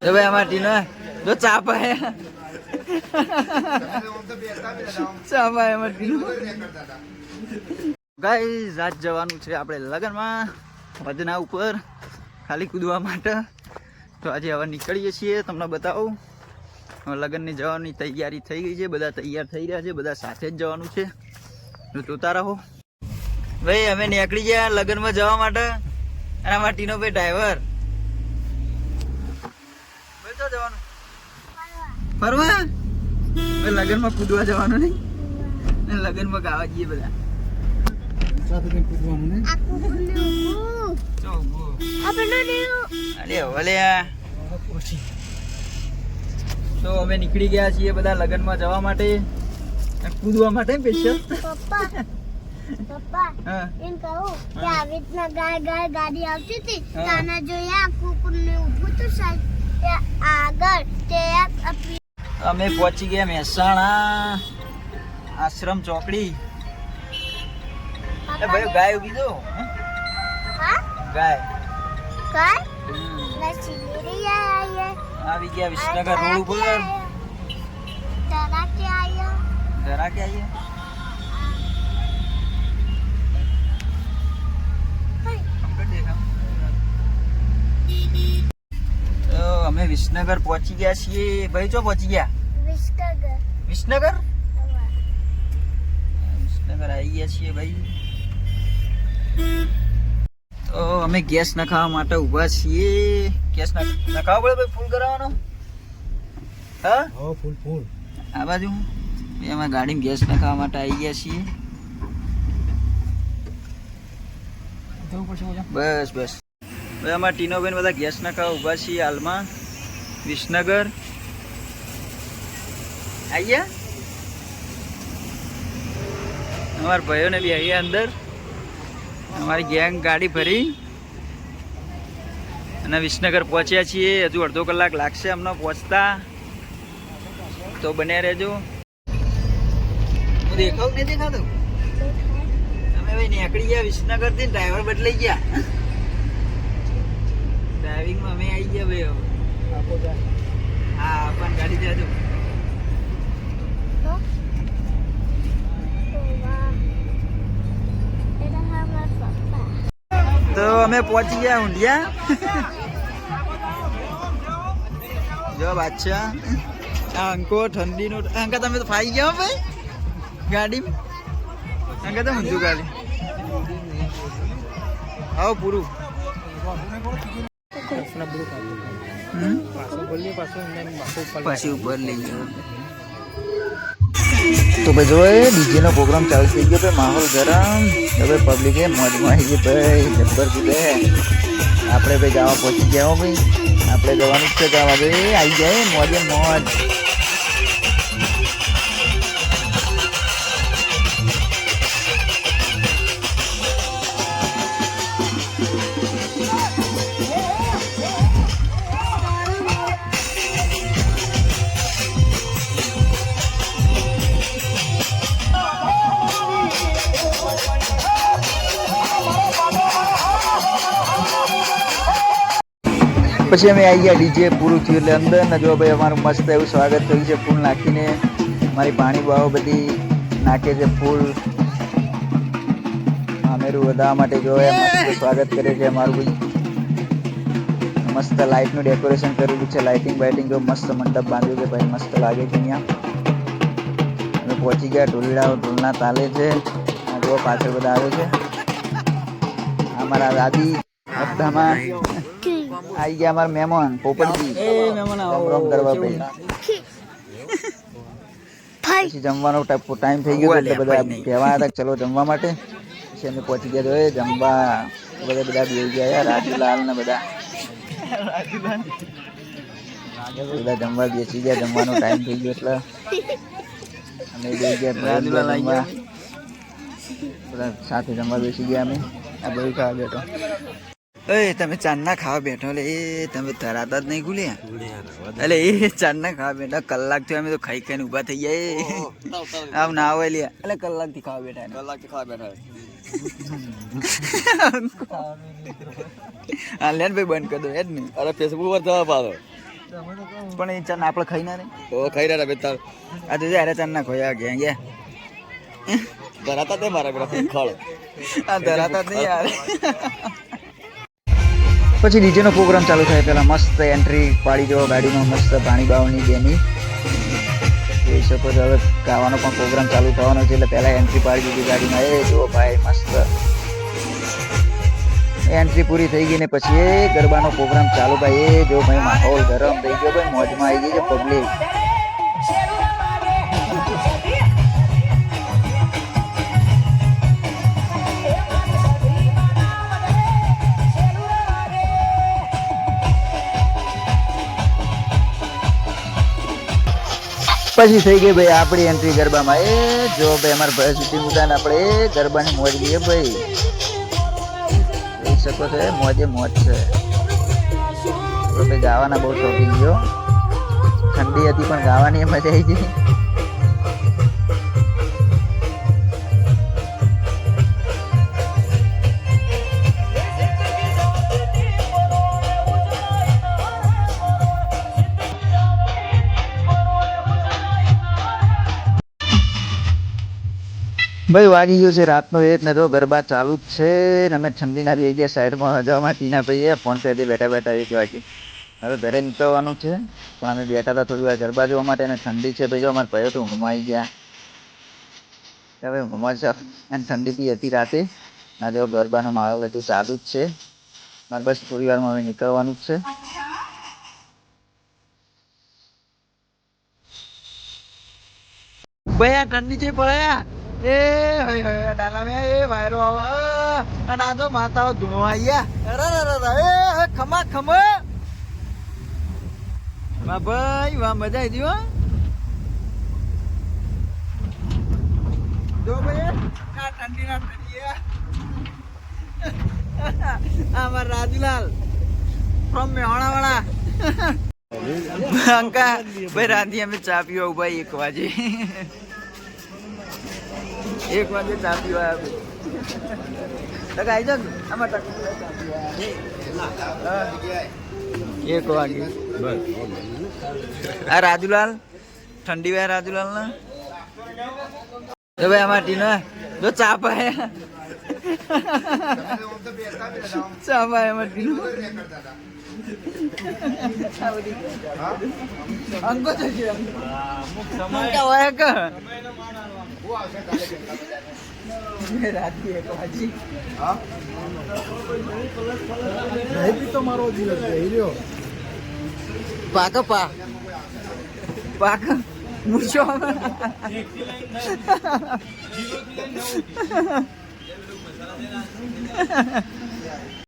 ભાઈ અમાર ટીનો જો ચા પાય ચા પાય અમાર ટીનો ગાઈસ આજ જવાનું છે આપણે લગનમાં વધના ઉપર ખાલી કૂદવા માટે. તો આજે હવે નીકળીએ છીએ, તમને બતાવું. લગનની જવાની તૈયારી થઈ ગઈ છે, બધા તૈયાર થઈ રહ્યા છે, બધા સાથે જ જવાનું છે. તો જોતા રહો ભાઈ. અમે નીકળી ગયા લગનમાં જવા માટે અને અમાર ટીનો ભાઈ ડ્રાઈવર. જવાનું ફરવા લગનમાં કૂદવા જવાનું નહીં, લગનમાં ગાવા જઈએ બધા. તો અમે નીકળી ગયા છીએ બધા લગનમાં જવા માટે, કૂદવા માટે સ્પેશિયલ. પપ્પા એમ કહું કે આવી રીતના ગાય ગાડી આવતી હતી, તાના જોયા કુકુરને ઊભું તો આગળ તે અમે પહોંચી ગયા મહેસાણા આશ્રમ ચોકડી. ભાઈ ગાય ઉભી દો. ગાય આવી ગયા વિસનગર રોડ ઉપર. જરા કે આઈએ અમે વિસનગર પહોંચી ગયા છીએ. ભાઈ ચો પહોંચી ગયા? વિસનગર આવી ગયા છીએ ભાઈ. તો અમે ગેસ નખાવા માટે ઉભા છીએ. ગેસ નખાવો પડે ભાઈ, ફૂલ કરાવવાનો. હા ફૂલ આ બાજુ અમે ગાડીમાં ગેસ નખાવા માટે આવી ગયા છીએ. બસ બસ ભાઈ અમારા ટીનોબેન બધા ગેસ નખાવા ઉભા છીએ હાલમાં વિસનગર. આયા અમારા ભાઈઓને બી આવીએ અંદર. અમારી ગેંગ ગાડી ભરી અને વિસનગર પહોંચ્યા છીએ. હજુ અડધો કલાક લાગશે અમને પહોંચતા, તો બન્યા રહેજો. હું દેખાવ નહીં દેખાતું. અમે ભાઈ નીકળી ગયા વિસનગર થી, ડ્રાઈવર બદલાઈ ગયા. ડ્રાઇવિંગમાં અમે આવી ગયા ભાઈ. હા પણ ગાડી જાજો. તો અમે પહોંચી ગયા ઊંધિયા. જો બાદશાહ આ અંકો ઠંડીનો અંકા તમે તો ફાઈ ગયા ભાઈ ગાડી અંકા તો ઊંધું ગાડી. આવો પૂરું પછી ઉપર લઈ ગયો. તો ભાઈ જો ડીજે નો પ્રોગ્રામ ચાલુ થઈ ગયો ભાઈ. માહોલ ગરમ. હવે પબ્લિક એ મોજમાં આવી ગઈ ભાઈ, જબ્બર કૂદે. આપણે ભાઈ જવા પહોંચી ગયા હો ભાઈ. આપણે જવાનું જ છે જવા ભાઈ. આવી જાય મોજે મોજ. પછી અમે આવી ગયા. ડીજે પૂરું થયું એટલે અંદર ને જો ભાઈ અમારું મસ્ત એવું સ્વાગત થયું છે. ફૂલ નાખીને મારી પાણી બાવો બધી નાખે છે ફૂલ. અમેરું વધારવા માટે જો મસ્ત સ્વાગત કરે છે અમારું ભાઈ. મસ્ત લાઇટનું ડેકોરેશન કરેલું છે. લાઇટિંગ બાઇટિંગ જો મસ્ત મંડપ બાંધ્યું છે ભાઈ, મસ્ત લાગે છે અહીંયા. અમે પહોંચી ગયા. ઢોલના તાલે છે. જો પાછળ બધા આવે છે. અમારા દાદી બધામાં આવી ગયા. અમારા મહેમાન પોપટજી રામ કરવા પછી જમવાનો ટાઈમ થઈ ગયો એટલે બધા કહેવા હતા ચલો જમવા માટે. પછી અમે પહોંચી ગયા. જોઈએ જમવા બધા બેસી ગયા યાર. રાજુલાલ ને બધા જમવા બેસી ગયા. જમવાનો ટાઈમ થઈ ગયો એટલે અમે બેસી ગયા. બધા સાથે જમવા બેસી ગયા અમે. આ બધું ખાવા બેઠો. એ તમે ચાંદના ખાવા બેઠો એટલે એ તમે ધરાતા જ નહીં ખુલ્યા. એટલે એ ચાંદના ખાવા બેઠા કલાક થી અમે તો ખાઈ ખાઈને ઉભા થઈ ગયા. આમ ના હોય લ્યા. એટલે કલાક થી ખાવા બેઠા. હા લેન ભાઈ બંધ કરી દો. એ જ નહીં. અરે ફેસબુક પર જવા પાડો. પણ એ ચણ આપણે ખાઈ ના રે ઓ ખાઈ રહ્યા બેતા આ તો અરે ચણ ના ખોયા ગયા ગયા ધરાતા તે મારા પેલા ખળ આ ધરાતા જ નહીં યાર પછી ડીજે નો પ્રોગ્રામ ચાલુ થાય પેલા મસ્ત એન્ટ્રી પાડી જો ગાડીમાં મસ્ત પાણી બાવની બેની જોઈ શકો છો. હવે ગાવાનો પણ પ્રોગ્રામ ચાલુ થવાનો છે એટલે પહેલા એન્ટ્રી પાડી દીધી ગાડીમાં. એ જો ભાઈ મસ્ત એન્ટ્રી પૂરી થઈ ગઈ ને પછી એ ગરબાનો પ્રોગ્રામ ચાલુ. ભાઈ એ જો ભાઈ માહોલ ગરમ થઈ ગયો ભાઈ, મોજમાં આવી ગઈ છે પબ્લિક. પછી થઈ ગઈ ભાઈ આપણી એન્ટ્રી ગરબામાં. એ જો ભાઈ અમારા ભાઈ સુધી ઉડાન આપણે એ ગરબાની મોજ લઈએ ભાઈ. જોઈ શકો છો મોજે મોજ છે. ભાઈ ગાવાના બહુ શોખીન ગયો, ઠંડી હતી પણ ગાવાની મજા આવી ગઈ. ભાઈ વાગી ગયો છે રાતનો 1 ને તો ગરબા ચાલુ જ છે ને અમે ઠંડીના બે ગયા સાઈડમાં જવામાં ટીના ભાઈ ફોન કરી બેઠા બેઠા 1 વાગે. હવે ઘરે નીકળવાનું છે પણ અમે બેઠા હતા થોડી વાર ગરબા જોવા માટે અને ઠંડી છે ભાઈ. જો અમારા ભાઈઓ તો ઊંઘમાં આવી ગયા. હવે ઊંઘમાં છે અને ઠંડી બી હતી રાતે. ના જો ગરબાનો માહોલ હજુ ચાલુ જ છે. મારે બસ થોડી વારમાં હવે નીકળવાનું જ છે. ભાઈ આ ઠંડી છે પડ્યા એ હય હય ડાલા મે એ વાયરો આવે અને આ તો માતાઓ ધૂણો આયા. અરે એ ખમા ખમા વાહ ભાઈ વાહ, મજા આવી હો. જો ભાઈ આ ઠંડીના ઠંડી આ મારા રાજુલાલ ફ્રોમ મેહોણાવાળા અંકા ભાઈ રાંધી અમે ચા પીવા ઉભા 1 વાગે. 1 વાગે ચા પીવા આવી જાવ આમાં ચા પીવા 1 વાગે. આ રાજુલાલ ઠંડી વાય રાજુલાલ ના ભાઈ આમાં ટીનો જો ચા પાય ચા પાય આમાં ટીનો અંકો છે અંકા હોય કે રાતી 1 વાગે પાક પાક મૂછો